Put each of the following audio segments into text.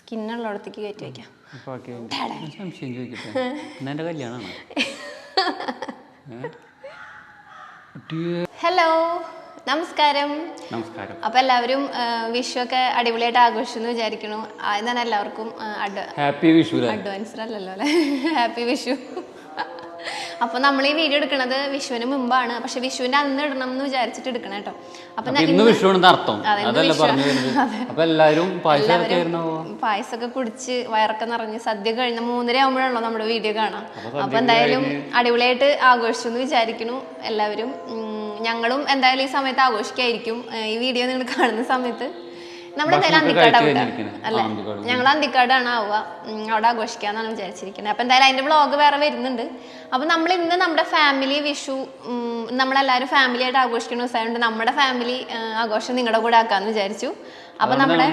സ്കിന്നുള്ളടത്തേക്ക് കയറ്റി വയ്ക്കാം. ഹലോ, നമസ്കാരം. അപ്പൊ എല്ലാവരും വിഷു ഒക്കെ അടിപൊളിയായിട്ട് ആഘോഷിച്ചെന്ന് വിചാരിക്കണു. ആദ്യം എല്ലാവർക്കും അഡ്വാൻസ് അല്ലല്ലോ അല്ലെ, ഹാപ്പി വിഷു. അപ്പൊ നമ്മൾ ഈ വീഡിയോ എടുക്കുന്നത് വിഷുവിന് മുമ്പാണ്, പക്ഷെ വിഷുവിന്റെ അന്ന് ഇടണം എന്ന് വിചാരിച്ചിട്ട് എടുക്കണം കേട്ടോ. അപ്പൊ പായസമൊക്കെ കുടിച്ച് വയറൊക്കെ നിറഞ്ഞ് സദ്യ കഴിഞ്ഞ 3:30 ആകുമ്പോഴാണല്ലോ നമ്മുടെ വീഡിയോ കാണാം. അപ്പൊ എന്തായാലും അടിപൊളിയായിട്ട് ആഘോഷിച്ചു എന്ന് വിചാരിക്കുന്നു എല്ലാവരും. ഞങ്ങളും എന്തായാലും ഈ സമയത്ത് ആഘോഷിക്കായിരിക്കും. ഈ വീഡിയോ നിങ്ങൾ കാണുന്ന സമയത്ത് നമ്മളെന്തായാലും അന്തിക്കാടാവട്ടെ അല്ലെ, ഞങ്ങൾ അന്തിക്കാടാണ് ആവുക, അവിടെ ആഘോഷിക്കാന്നാണ് വിചാരിച്ചിരിക്കുന്നത്. അപ്പൊ എന്തായാലും അതിന്റെ വ്ളോഗ് വേറെ വരുന്നുണ്ട്. അപ്പൊ നമ്മൾ ഇന്ന് നമ്മുടെ ഫാമിലി വിഷു നമ്മളെല്ലാവരും ഫാമിലി ആയിട്ട് ആഘോഷിക്കുന്ന ദിവസമായതുകൊണ്ട് നമ്മുടെ ഫാമിലി ആഘോഷം നിങ്ങളുടെ കൂടെ ആക്കാന്ന് വിചാരിച്ചു. അപ്പൊ നമ്മുടെ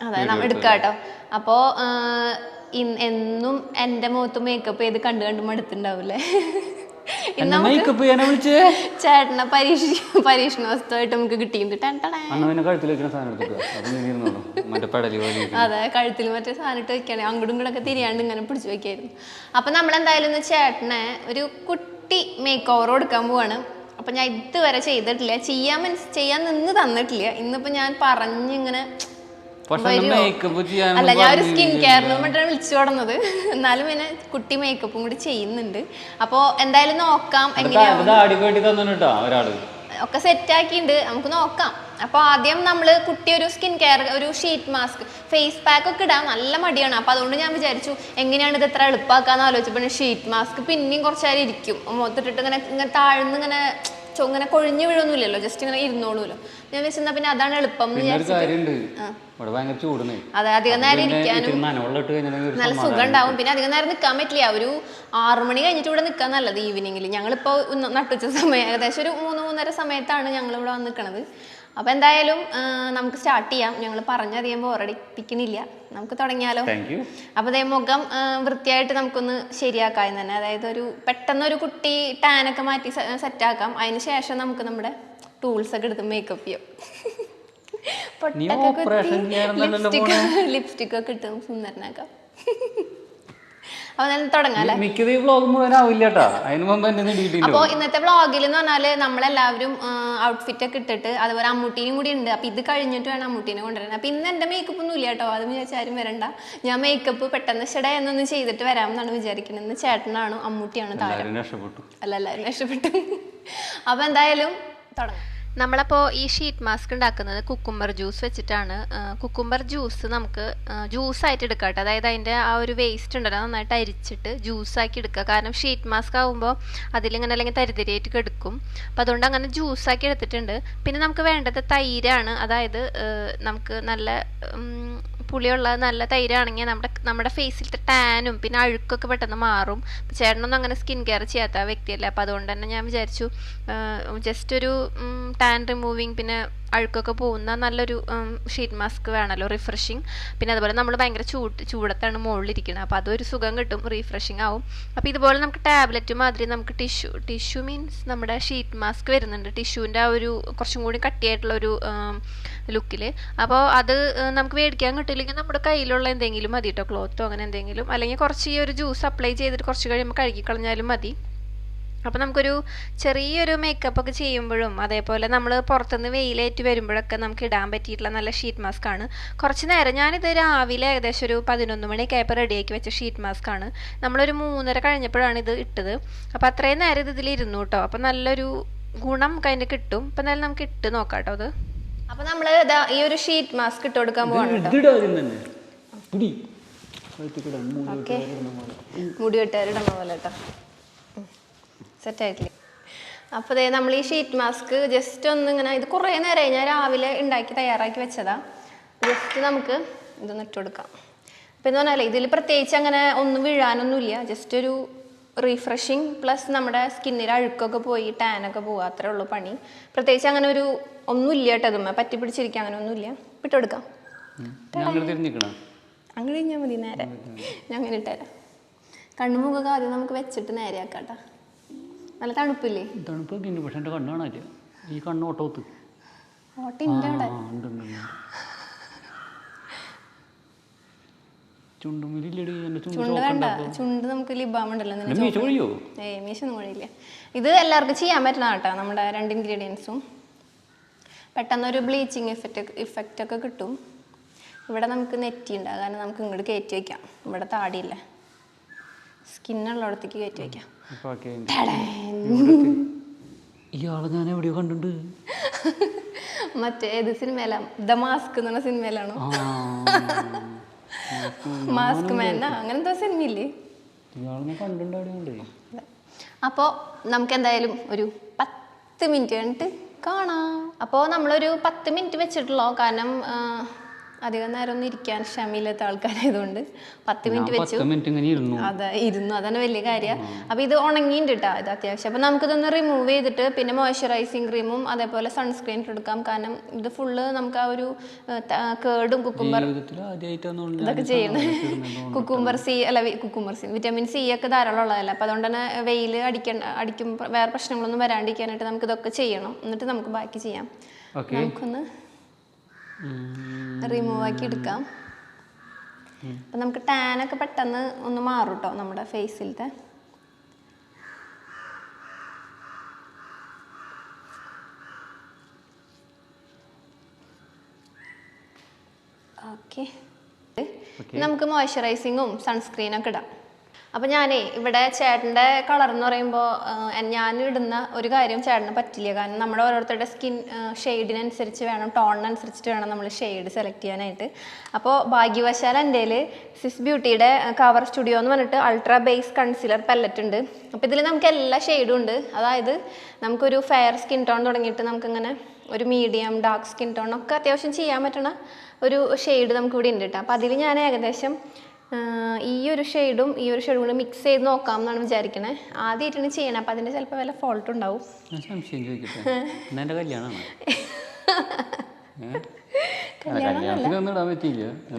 അതെ നമ്മൾ എടുക്കാം കേട്ടോ. അപ്പോ എന്നും എന്റെ മുഖത്ത് മേക്കപ്പ് ചെയ്ത് കണ്ടു കണ്ട് മടുത്തുണ്ടാവൂലേ. ചേട്ടനെ പരീക്ഷണവസ്തുവായിട്ട് നമുക്ക് കിട്ടിയിട്ടുണ്ട്. അതെ, കഴുത്തിൽ മറ്റേ സാധനം ഇട്ട് വെക്കുകയാണെങ്കിൽ അങ്ങോട്ടും ഇങ്ങോട്ടും ഒക്കെ തിരിയാണ്ട് ഇങ്ങനെ പിടിച്ചു വെക്കായിരുന്നു. അപ്പൊ നമ്മളെന്തായാലും ഇന്ന് ചേട്ടനെ ഒരു കുട്ടി മേക്ക് ഓവർ കൊടുക്കാൻ പോവാണ്. അപ്പൊ ഞാൻ ഇതുവരെ ചെയ്തിട്ടില്ല, ചെയ്യാൻ നിന്ന് തന്നിട്ടില്ല. ഇന്നിപ്പോ ഞാൻ പറഞ്ഞിങ്ങനെ അല്ല, ഞാൻ ഒരു സ്കിൻ കെയറിന് വേണ്ടിയാണ് വിളിച്ചു തുടങ്ങുന്നത്. എന്നാലും പിന്നെ കുട്ടി മേക്കപ്പും കൂടി ചെയ്യുന്നുണ്ട്. അപ്പൊ എന്തായാലും നോക്കാം ഒക്കെ സെറ്റ് ആക്കിണ്ട്, നമുക്ക് നോക്കാം. അപ്പൊ ആദ്യം നമ്മള് കുട്ടി ഒരു സ്കിൻ കെയർ, ഒരു ഷീറ്റ് മാസ്ക്, ഫേസ് പാക്ക് ഒക്കെ ഇടാൻ നല്ല മടിയാണ്. അപ്പൊ അതുകൊണ്ട് ഞാൻ വിചാരിച്ചു എങ്ങനെയാണ് ഇത് എത്ര എളുപ്പമാക്കാന്ന് ആലോചിച്ചപ്പോൾ ഷീറ്റ് മാസ്ക് പിന്നെയും കുറച്ചു നേരം ഇരിക്കും, മുഖത്തിട്ടിട്ട് ഇങ്ങനെ താഴ്ന്ന് ഇങ്ങനെ കൊഴിഞ്ഞു വീഴൊന്നുമില്ലല്ലോ, ജസ്റ്റ് ഇങ്ങനെ ഇരുന്നോളൂല്ലോ. ഞാൻ വെച്ചാൽ പിന്നെ അതാണ് എളുപ്പം എന്ന് വിചാരിച്ചിട്ട്. അതെ, അധികം നേരം ഇരിക്കാനും നല്ല സുഖം ഉണ്ടാവും. പിന്നെ അധികം നേരം നിൽക്കാൻ പറ്റില്ല. ഒരു 6 മണി കഴിഞ്ഞിട്ട് ഇവിടെ നിൽക്കാൻ നല്ലത് ഈവനിങ്ങിൽ. ഞങ്ങളിപ്പോൾ നട്ടുച്ച സമയം ഏകദേശം ഒരു 3-3:30 സമയത്താണ് ഞങ്ങൾ ഇവിടെ വന്ന് നിൽക്കണത്. അപ്പൊ എന്തായാലും നമുക്ക് സ്റ്റാർട്ട് ചെയ്യാം. ഞങ്ങൾ പറഞ്ഞധികം ബോറടിപ്പിക്കണില്ല, നമുക്ക് തുടങ്ങിയാലോ. അപ്പൊ അതേ മുഖം വൃത്തിയായിട്ട് നമുക്കൊന്ന് ശരിയാക്കാം തന്നെ. അതായത് പെട്ടെന്നൊരു കുട്ടി ടാനൊക്കെ മാറ്റി സെറ്റാക്കാം. അതിന് ശേഷം നമുക്ക് നമ്മുടെ ടൂൾസ് ഒക്കെ എടുത്ത് മേക്കപ്പ് ചെയ്യാം. ലിപ്സ്റ്റിക് ഒക്കെ ഇട്ട് സുന്ദരനാക്കാം. അപ്പൊ തുടങ്ങാല്ലേ. അപ്പൊ ഇന്നത്തെ വ്ളോഗിൽ എന്ന് പറഞ്ഞാല് നമ്മളെല്ലാവരും ഔട്ട്ഫിറ്റ് ഒക്കെ ഇട്ടിട്ട്, അതുപോലെ അമ്മൂട്ടീനും കൂടി ഉണ്ട്. അപ്പൊ ഇത് കഴിഞ്ഞിട്ട് വേണം അമ്മൂട്ടീനെ കൊണ്ടുവരാൻ. അപ്പൊ ഇന്ന് എന്റെ മേക്കപ്പ് ഒന്നും ഇല്ല കേട്ടോ, അത് വിചാരിച്ചാരും വരണ്ട. ഞാൻ മേക്കപ്പ് പെട്ടെന്ന് എന്നൊന്നും ചെയ്തിട്ട് വരാമെന്നാണ് വിചാരിക്കുന്നത്. ഇന്ന് ചേട്ടനാണ് അമ്മൂട്ടിയാണ് താരം. അല്ല, എല്ലാവരും രക്ഷപ്പെട്ടു. അപ്പൊ എന്തായാലും തുടങ്ങാം. നമ്മളപ്പോൾ ഈ ഷീറ്റ് മാസ്ക് ഉണ്ടാക്കുന്നത് കുക്കുംബർ ജ്യൂസ് വെച്ചിട്ടാണ്. കുക്കുംബർ ജ്യൂസ് നമുക്ക് ജ്യൂസായിട്ട് എടുക്കാം കേട്ടോ. അതായത് അതിൻ്റെ ആ ഒരു വേസ്റ്റ് ഉണ്ടല്ലോ നന്നായിട്ട് അരിച്ചിട്ട് ജ്യൂസാക്കി എടുക്കുക. കാരണം ഷീറ്റ് മാസ്ക് ആകുമ്പോൾ അതിലിങ്ങനെ അല്ലെങ്കിൽ തരിതരിയായിട്ട് എടുക്കും. അപ്പോൾ അതുകൊണ്ട് അങ്ങനെ ജ്യൂസാക്കി എടുത്തിട്ടുണ്ട്. പിന്നെ നമുക്ക് വേണ്ടത് തൈരാണ്. അതായത് നമുക്ക് നല്ല പുളിയുള്ള നല്ല തൈരാണെങ്കിൽ നമ്മുടെ ഫേസിലത്തെ ടാനും പിന്നെ അഴുക്കൊക്കെ പെട്ടെന്ന് മാറും. ചേട്ടനൊന്നും അങ്ങനെ സ്കിൻ കെയർ ചെയ്യാത്ത വ്യക്തിയല്ല. അപ്പോൾ അതുകൊണ്ട് തന്നെ ഞാൻ വിചാരിച്ചു ജസ്റ്റ് ഒരു ടാൻ റിമൂവിങ് പിന്നെ അഴുക്കൊക്കെ പോകുന്ന നല്ലൊരു ഷീറ്റ് മാസ്ക് വേണമല്ലോ, റിഫ്രഷിങ്. പിന്നെ അതുപോലെ നമ്മൾ ഭയങ്കര ചൂടത്താണ് മുകളിലിരിക്കുന്നത്, അപ്പോൾ അതൊരു സുഖം കിട്ടും, റീഫ്രഷിങ് ആവും. അപ്പോൾ ഇതുപോലെ നമുക്ക് ടാബ്ലറ്റ് മാതിരി നമുക്ക് ടിഷ്യൂ മീൻസ് നമ്മുടെ ഷീറ്റ് മാസ്ക് വരുന്നുണ്ട്, ടിഷ്യൂവിൻ്റെ ആ ഒരു കുറച്ചും കൂടി കട്ടിയായിട്ടുള്ളൊരു ലുക്കിൽ. അപ്പോൾ അത് നമുക്ക് മേടിക്കാൻ കിട്ടില്ലെങ്കിൽ നമ്മുടെ കയ്യിലുള്ള എന്തെങ്കിലും മതി കേട്ടോ, ക്ലോത്തോ അങ്ങനെ എന്തെങ്കിലും. അല്ലെങ്കിൽ കുറച്ച് ഈ ഒരു ജ്യൂസ് അപ്ലൈ ചെയ്തിട്ട് കുറച്ച് കഴിയുമ്പോൾ കഴുകിക്കളഞ്ഞാലും മതി. അപ്പോൾ നമുക്കൊരു ചെറിയൊരു മേക്കപ്പ് ഒക്കെ ചെയ്യുമ്പോഴും അതേപോലെ നമ്മൾ പുറത്തുനിന്ന് വെയിലേറ്റ് വരുമ്പോഴൊക്കെ നമുക്ക് ഇടാൻ പറ്റിയിട്ടുള്ള നല്ല ഷീറ്റ് മാസ്ക് ആണ്. കുറച്ച് നേരം ഞാനിത് രാവിലെ ഏകദേശം ഒരു 11 മണിയൊക്കെ ആയപ്പോൾ റെഡിയാക്കി വെച്ച ഷീറ്റ് മാസ്ക് ആണ്. നമ്മളൊരു 3:30 കഴിഞ്ഞപ്പോഴാണ് ഇത് ഇട്ടത്. അപ്പോൾ അത്രയും നേരം ഇത് ഇതിലിരുന്നു കേട്ടോ. അപ്പോൾ നല്ലൊരു ഗുണം അതിൻ്റെ കിട്ടും. അപ്പം എന്തായാലും നമുക്ക് ഇട്ട് നോക്കാം കേട്ടോ അത്. അപ്പോൾ നമ്മൾ ഈ ഒരു ഷീറ്റ് മാസ്ക് ഇട്ട് കൊടുക്കാൻ പോവാണ് കേട്ടോ. ഓക്കെ, മുടി വെട്ടാരിടണ പോലെ കേട്ടോ, സെറ്റായിട്ടില്ലേ. അപ്പോൾ അതേ നമ്മൾ ഈ ഷീറ്റ് മാസ്ക് ജസ്റ്റ് ഒന്നിങ്ങനെ, ഇത് കുറേ നേരമായി ഞാൻ രാവിലെ ഉണ്ടാക്കി തയ്യാറാക്കി വെച്ചതാ. ജസ്റ്റ് നമുക്ക് ഇതൊന്ന് ഇട്ട് കൊടുക്കാം. അപ്പോൾ എന്ന് പറഞ്ഞാൽ ഇതിൽ പ്രത്യേകിച്ച് അങ്ങനെ ഒന്നും വീഴാനൊന്നുമില്ല, ജസ്റ്റ് ഒരു റീഫ്രഷിങ് പ്ലസ് നമ്മുടെ സ്കിന്നിൽ അഴുക്കൊക്കെ പോയി ടാനൊക്കെ പോവുക, അത്രേ ഉള്ളൂ പണി. പ്രത്യേകിച്ച് അങ്ങനെ ഒന്നുമില്ല കേട്ടോ, അതുമ്മ പറ്റി പിടിച്ചിരിക്കുക അങ്ങനെ ഒന്നുമില്ല. ഇട്ടെടുക്കാം. അങ്ങനെ കഴിഞ്ഞാൽ മതി, നേരെ ഞാൻ അങ്ങനെ ഇട്ടുതരാം. കണ്ണുമുഖമൊക്കെ ആദ്യം നമുക്ക് വെച്ചിട്ട് നേരെ ആക്കാം കേട്ടോ. നല്ല തണുപ്പില്ലേ? തണുപ്പൊക്കെ ഉണ്ട്, പക്ഷെ എൻ്റെ കണ്ണ് കാണാനില്ല. ഈ കണ്ണ് ഓട്ടോത്ത് ഓട്ടിൻ്റെ അവിടെ ചുണ്ടുമില്ലടി എൻ്റെ ചുണ്ട് വേണ്ട, ചുണ്ട് നമുക്ക് ലിബാം ഉണ്ടല്ലോ. മീശ കൊഴിയോ? മീശൊന്നും കൊഴിയില്ല. ഇത് എല്ലാവർക്കും ചെയ്യാൻ പറ്റുന്ന കേട്ടോ, നമ്മുടെ 2 ഇൻഗ്രീഡിയൻസും. പെട്ടെന്നൊരു ബ്ലീച്ചിങ് ഇഫക്റ്റ് ഒക്കെ കിട്ടും. ഇവിടെ നമുക്ക് നെറ്റി ഉണ്ടാകും, കാരണം നമുക്ക് ഇങ്ങോട്ട് കയറ്റി വയ്ക്കാം. ഇവിടെ താടിയില്ല, സ്കിന്നുള്ളിടത്തേക്ക് കയറ്റി വയ്ക്കാം. ഇയാളെ ഞാൻ എവിടെയോ കണ്ടിട്ടുണ്ട്. മറ്റേ ഏത് സിനിമയിലാണ്? ദ മാസ്ക് എന്ന് പറഞ്ഞ സിനിമയിലാണോ? മാസ്ക് മാൻ അങ്ങനെ എന്തോ സിനിമയില്ലേ? അപ്പോൾ നമുക്ക് എന്തായാലും ഒരു 10 മിനിറ്റ് കഴിഞ്ഞിട്ട് കാണാം. അപ്പോൾ നമ്മളൊരു 10 മിനിറ്റ് വെച്ചിട്ടുള്ളൂ, കാരണം അധികം നേരം ഒന്നും ഇരിക്കാൻ ക്ഷമയില്ലാത്ത ആൾക്കാരായതുകൊണ്ട് 10 മിനിറ്റ് വെച്ചു. അതെ, ഇരുന്നു. അതന്നെ വലിയ കാര്യമാണ്. അപ്പോൾ ഇത് ഉണങ്ങിയിട്ട് കേട്ടോ, ഇത് അത്യാവശ്യം. അപ്പോൾ നമുക്കിതൊന്ന് റിമൂവ് ചെയ്തിട്ട് പിന്നെ മോയ്സ്ചറൈസിങ് ക്രീമും അതേപോലെ സൺസ്ക്രീൻ എടുക്കാം. കാരണം ഇത് ഫുള്ള് നമുക്ക് ആ ഒരു കേടും കുക്കുംബർ ഇതൊക്കെ ചെയ്യണം. കുക്കുംബർ സി വിറ്റാമിൻ സി ഒക്കെ ധാരാളം ഉള്ളതല്ല. അപ്പോൾ അതുകൊണ്ട് തന്നെ വെയിൽ അടിക്കുമ്പോൾ വേറെ പ്രശ്നങ്ങളൊന്നും വരാണ്ടിരിക്കാനായിട്ട് നമുക്കിതൊക്കെ ചെയ്യണം. എന്നിട്ട് നമുക്ക് ബാക്കി ചെയ്യാം. നമുക്കൊന്ന് റിമൂവ് ആക്കി എടുക്കാം. അപ്പം നമുക്ക് ടാനൊക്കെ പെട്ടെന്ന് ഒന്ന് മാറും കേട്ടോ നമ്മുടെ ഫേസിലത്തെ. ഓക്കെ, നമുക്ക് മോയ്സ്ചറൈസിങ്ങും സൺസ്ക്രീനൊക്കെ ഇടാം. അപ്പം ഞാനേ ഇവിടെ ചേട്ടൻ്റെ കളർ എന്ന് പറയുമ്പോൾ ഞാൻ ഇടുന്ന ഒരു കാര്യം ചേട്ടന് പറ്റില്ല. കാരണം നമ്മുടെ ഓരോരുത്തരുടെ സ്കിൻ ഷെയ്ഡിനനുസരിച്ച് വേണം, ടോണിനനുസരിച്ചിട്ട് വേണം നമ്മൾ ഷെയ്ഡ് സെലക്ട് ചെയ്യാനായിട്ട്. അപ്പോൾ ഭാഗ്യവശാൽ എൻ്റെ കയ്യിൽ സിസ് ബ്യൂട്ടിയുടെ കവർ സ്റ്റുഡിയോ എന്ന് പറഞ്ഞിട്ട് അൾട്രാ ബേസ് കൺസീലർ പെല്ലറ്റ് ഉണ്ട്. അപ്പോൾ ഇതിൽ നമുക്ക് എല്ലാ ഷെയ്ഡും ഉണ്ട്. അതായത് നമുക്കൊരു ഫെയർ സ്കിൻ ടോൺ തുടങ്ങിയിട്ട് നമുക്കിങ്ങനെ ഒരു മീഡിയം ഡാർക്ക് സ്കിൻ ടോൺ ഒക്കെ അത്യാവശ്യം ചെയ്യാൻ പറ്റണ ഒരു ഷെയ്ഡ് നമുക്ക് ഇവിടെ ഉണ്ട് കേട്ടോ. അപ്പോൾ അതിൽ ഞാൻ ഏകദേശം ഈ ഒരു ഷെയ്ഡും ഈ ഒരു ഷെയ്ഡും കൂടി മിക്സ് ചെയ്ത് നോക്കാം എന്നാണ് വിചാരിക്കണേ. ആദ്യമായിട്ടാണ് ചെയ്യണേ, അപ്പം അതിൻ്റെ ചിലപ്പോൾ വല്ല ഫോൾട്ട് ഉണ്ടാവും.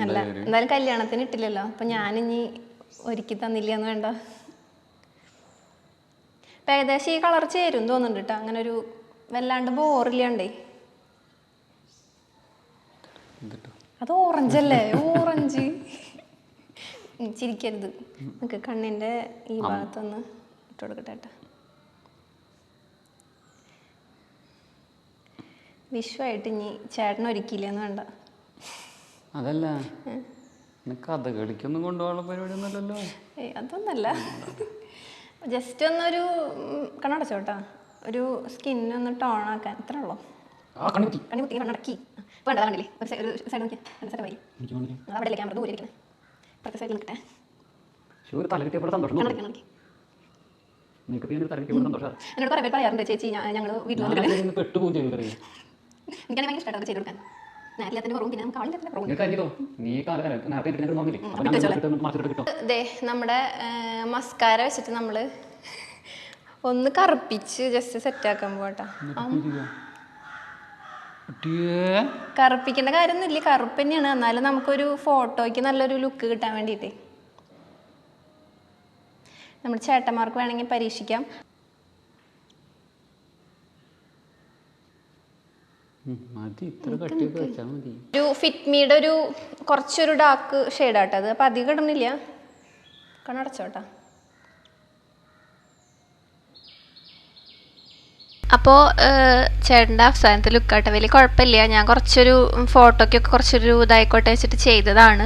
അല്ല, എന്തായാലും കല്യാണത്തിന് ഇട്ടില്ലല്ലോ, അപ്പം ഞാനിനി ഒരുക്കി തന്നില്ല എന്ന് വേണ്ട. അപ്പം ഏകദേശം ഈ കളർ ചേരും തോന്നുന്നുണ്ട് കേട്ടോ. അങ്ങനെ ഒരു വല്ലാണ്ട് ബോറില്ലാണ്ടേ. അത് ഓറഞ്ച് അല്ലേ? ഓറഞ്ച് ചിരിക്കരുത്. നമുക്ക് കണ്ണിൻ്റെ ഈ ഭാഗത്തൊന്ന് ഇട്ട് കൊടുക്കട്ടെ. വിഷുവായിട്ട് ഇനി ചേട്ടൻ ഒരുക്കിയില്ലെന്ന് വേണ്ട. അതല്ല, കഥ കളിക്കൊന്നും കൊണ്ടുപോകാനുള്ള പരിപാടിയൊന്നുമല്ലല്ലോ. അതൊന്നല്ല, ജസ്റ്റ് ഒന്നൊരു കണ്ണടച്ചോട്ടാ, ഒരു സ്കിന്നൊന്ന് ടോണാക്കാൻ, ഇത്ര ഉള്ളൂ. കണ്ണുകുത്തി കണ്ണടക്കി വേണ്ട. കണ്ടില്ലേ, ഒരു സൈഡ് നോക്കി അവിടെ ക്യാമറ ദൂരെ ഇരിക്കണേ. എന്നോട് പറയാറുണ്ട് ചേച്ചി, ഞങ്ങൾ വീട്ടിൽ എനിക്കാണെങ്കിൽ ഭയങ്കര ഇഷ്ടമായിട്ട് ചെയ്ത് കൊടുക്കാൻ. നമ്മുടെ മസ്കാര വെച്ചിട്ട് നമ്മൾ ഒന്ന് കറുപ്പിച്ച് ജസ്റ്റ് സെറ്റാക്കാൻ പോട്ടാ. കറുപ്പിക്കേണ്ട കാര്യമൊന്നും ഇല്ല, കറുപ്പ് തന്നെയാണ്. എന്നാലും നമുക്കൊരു ഫോട്ടോയ്ക്ക് നല്ലൊരു ലുക്ക് കിട്ടാൻ വേണ്ടിയിട്ടേ നമ്മൾ ചേട്ടന്മാർക്ക് വേണമെങ്കിൽ പരീക്ഷിക്കാം. ഒരു ഫിറ്റ്മിയുടെ ഒരു കുറച്ചൊരു ഡാർക്ക് ഷെയ്ഡാട്ടത്. അപ്പം അധികം ഇടുന്നില്ല, കണ്ണടച്ചോട്ടാ. അപ്പോൾ ചേട്ടൻ്റെ അവസാനത്തെ ലുക്കാട്ടെ, വലിയ കുഴപ്പമില്ല. ഞാൻ കുറച്ചൊരു ഫോട്ടോയ്ക്കൊക്കെ കുറച്ചൊരു ഇതായിക്കോട്ടെ വെച്ചിട്ട് ചെയ്തതാണ്.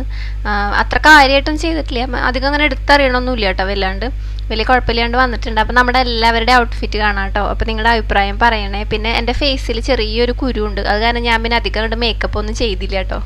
അത്ര കാര്യമായിട്ടും ചെയ്തിട്ടില്ല, അധികം അങ്ങനെ എടുത്തറിയണമൊന്നുമില്ല കേട്ടോ, വല്ലാണ്ട് വലിയ കുഴപ്പമില്ലാണ്ട് വന്നിട്ടുണ്ട്. അപ്പോൾ നമ്മുടെ എല്ലാവരുടെ ഔട്ട്ഫിറ്റ് കാണാം കേട്ടോ. അപ്പോൾ നിങ്ങളുടെ അഭിപ്രായം പറയണേ. പിന്നെ എൻ്റെ ഫേസിൽ ചെറിയൊരു കുരുണ്ട്, അത് കാരണം ഞാൻ പിന്നെ അധികം മേക്കപ്പ് ഒന്നും ചെയ്തില്ല കേട്ടോ.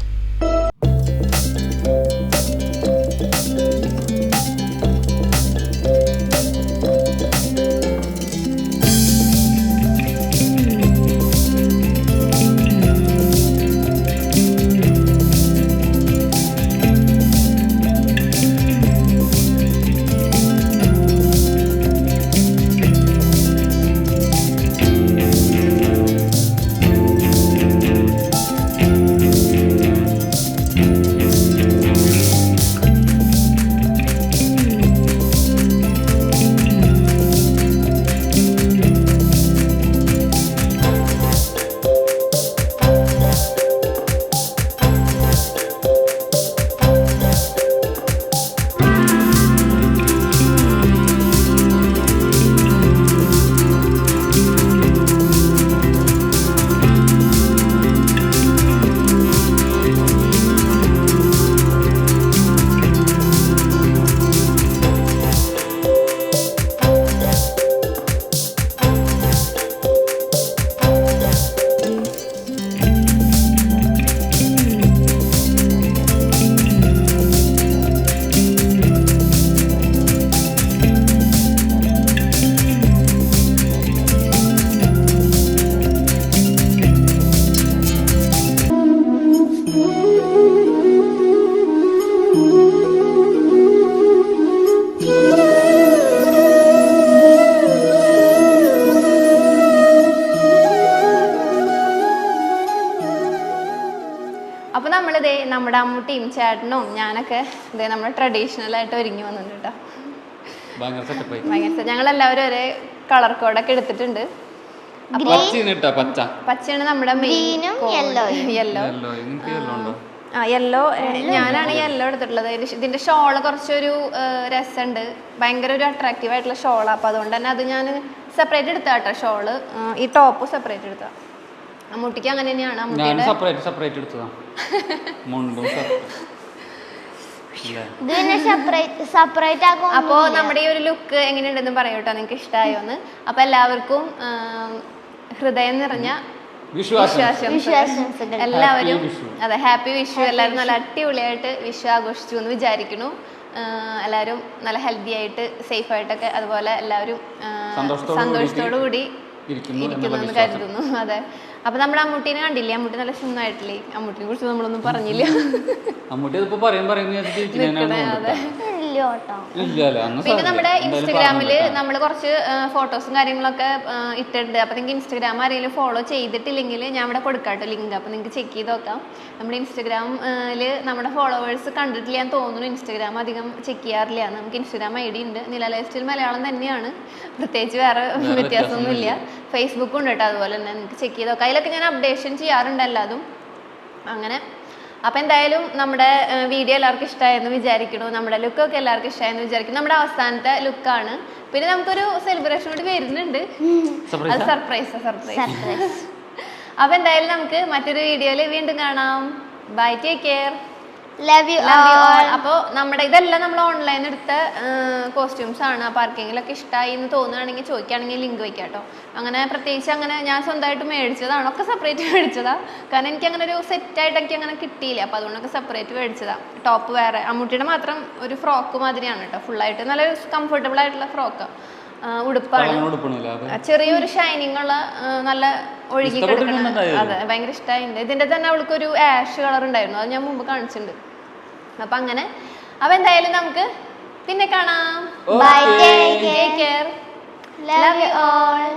നമ്മുടെ അമ്മൂട്ടിയും ചേട്ടനും ഞാനൊക്കെ ഇതേ നമ്മുടെ ട്രഡീഷണൽ ആയിട്ട് ഒരുങ്ങി വന്നിട്ടുണ്ട് കേട്ടോ. ഭയങ്കര ഞങ്ങളെല്ലാവരും ഒരേ കളർ കോഡൊക്കെ എടുത്തിട്ടുണ്ട്. പച്ചയാണ് നമ്മുടെ യെല്ലോ. ഞാനാണ് യെല്ലോ എടുത്തിട്ടുള്ളത്. ഇതിന്റെ ഷോള് കുറച്ചൊരു രസമുണ്ട്, ഭയങ്കര ഒരു അട്രാക്റ്റീവ് ആയിട്ടുള്ള ഷോളാണ്. അപ്പൊ അതുകൊണ്ട് തന്നെ അത് ഞാൻ സെപ്പറേറ്റ് എടുത്താ കേട്ടോ ഷോള്. ഈ ടോപ്പ് സെപ്പറേറ്റ് എടുത്താ. അമ്മൂട്ടിക്ക് അങ്ങനെ തന്നെയാണ്. അപ്പോ നമ്മുടെ ഈ ഒരു ലുക്ക് എങ്ങനെയുണ്ടെന്ന് പറയൂട്ടോ, നിങ്ങൾക്ക് ഇഷ്ടമായോന്ന്. അപ്പൊ എല്ലാവർക്കും ഹൃദയം നിറഞ്ഞ വിശ്വാസംസകൾ. എല്ലാവരും അതെ, ഹാപ്പി വിഷു. എല്ലാവരും നല്ല അടിപൊളിയായിട്ട് വിഷു ആഘോഷിച്ചു എന്ന് വിചാരിക്കുന്നു. എല്ലാവരും നല്ല ഹെൽത്തി ആയിട്ട് സേഫ് ആയിട്ടൊക്കെ അതുപോലെ എല്ലാവരും സന്തോഷത്തോടു കൂടി ഇരിക്കുന്നു എന്ന് കരുതുന്നു. അതെ. അപ്പൊ നമ്മുടെ അമ്മൂട്ടീനെ കണ്ടില്ലേ? അമ്മൂട്ടി നല്ല സുന്ദരമായിട്ടില്ലേ? അമ്മൂട്ടിനെ കുറിച്ച് നമ്മളൊന്നും പറഞ്ഞില്ല. പിന്നെ നമ്മുടെ ഇൻസ്റ്റഗ്രാമില് നമ്മൾ കുറച്ച് ഫോട്ടോസും കാര്യങ്ങളൊക്കെ ഇട്ടിട്ടുണ്ട്. അപ്പൊ നിങ്ങൾക്ക് ഇൻസ്റ്റഗ്രാം ആരെങ്കിലും ഫോളോ ചെയ്തിട്ടില്ലെങ്കിൽ ഞാൻ ഇവിടെ കൊടുക്കാട്ടോ ലിങ്ക്. അപ്പൊ നിങ്ങൾക്ക് ചെക്ക് ചെയ്ത് നോക്കാം. നമ്മുടെ ഇൻസ്റ്റഗ്രാമില് നമ്മുടെ ഫോളോവേഴ്സ് കണ്ടിട്ടില്ല എന്ന് തോന്നുന്നു. ഇൻസ്റ്റഗ്രാം അധികം ചെക്ക് ചെയ്യാറില്ല. നമുക്ക് ഇൻസ്റ്റഗ്രാം ID ഉണ്ട്, നില ലൈഫ് സ്റ്റൈൽ മലയാളം തന്നെയാണ്, പ്രത്യേകിച്ച് വേറെ വ്യത്യാസമൊന്നുമില്ല. ഫേസ്ബുക്കും ഉണ്ട് കേട്ടോ, അതുപോലെ തന്നെ നിങ്ങൾക്ക് ചെക്ക് ചെയ്ത് നോക്കാം. അതിലൊക്കെ ഞാൻ അപ്ഡേഷൻ ചെയ്യാറുണ്ട് എല്ലാതും അങ്ങനെ. അപ്പം എന്തായാലും നമ്മുടെ വീഡിയോ എല്ലാവർക്കും ഇഷ്ടമായെന്ന് വിചാരിക്കണു. നമ്മുടെ ലുക്കൊക്കെ എല്ലാവർക്കും ഇഷ്ടമായെന്ന് വിചാരിക്കുന്നു. നമ്മുടെ അവസാനത്തെ ലുക്കാണ്. പിന്നെ നമുക്കൊരു സെലിബ്രേഷൻ കൂടി വരുന്നുണ്ട്, അത് സർപ്രൈസ്. അപ്പം എന്തായാലും നമുക്ക് മറ്റൊരു വീഡിയോയിൽ വീണ്ടും കാണാം. Bye, take care, love you all. അപ്പോൾ നമ്മുടെ ഇതെല്ലാം നമ്മൾ ഓൺലൈൻ എടുത്ത കോസ്റ്റ്യൂംസ് ആണ്. അപ്പോൾ ആർക്കെങ്കിലൊക്കെ ഇഷ്ടമായി എന്ന് തോന്നുകയാണെങ്കിൽ ചോദിക്കുകയാണെങ്കിൽ ലിങ്ക് വയ്ക്കാം കേട്ടോ. അങ്ങനെ പ്രത്യേകിച്ച് അങ്ങനെ ഞാൻ സ്വന്തമായിട്ട് മേടിച്ചതാണ്, ഒക്കെ സെപ്പറേറ്റ് മേടിച്ചതാണ്. കാരണം എനിക്ക് അങ്ങനെ ഒരു സെറ്റായിട്ടൊക്കെ അങ്ങനെ കിട്ടിയില്ല. അപ്പോൾ അതുകൊണ്ടൊക്കെ സെപ്പറേറ്റ് മേടിച്ചതാണ്. ടോപ്പ് വേറെ, അമ്മൂട്ടിയുടെ മാത്രം ഒരു ഫ്രോക്ക് മാതിരിയാണ് കേട്ടോ, ഫുള്ളായിട്ട് നല്ല കംഫർട്ടബിൾ ആയിട്ടുള്ള ഫ്രോക്ക് ഉടുപ്പാണ്. ചെറിയൊരു ഷൈനിങ് ഉള്ള നല്ല ഒഴുകി കിടക്കുന്ന, അതെ ഭയങ്കര ഇഷ്ടമായിട്ടുണ്ട്. ഇതിൻ്റെ തന്നെ അവൾക്കൊരു ആഷ് കളർ ഉണ്ടായിരുന്നു, അത് ഞാൻ മുമ്പ് കാണിച്ചിട്ടുണ്ട്. അപ്പം അങ്ങനെ. അപ്പം എന്തായാലും നമുക്ക് പിന്നെ കാണാം. Bye, take care, love you all.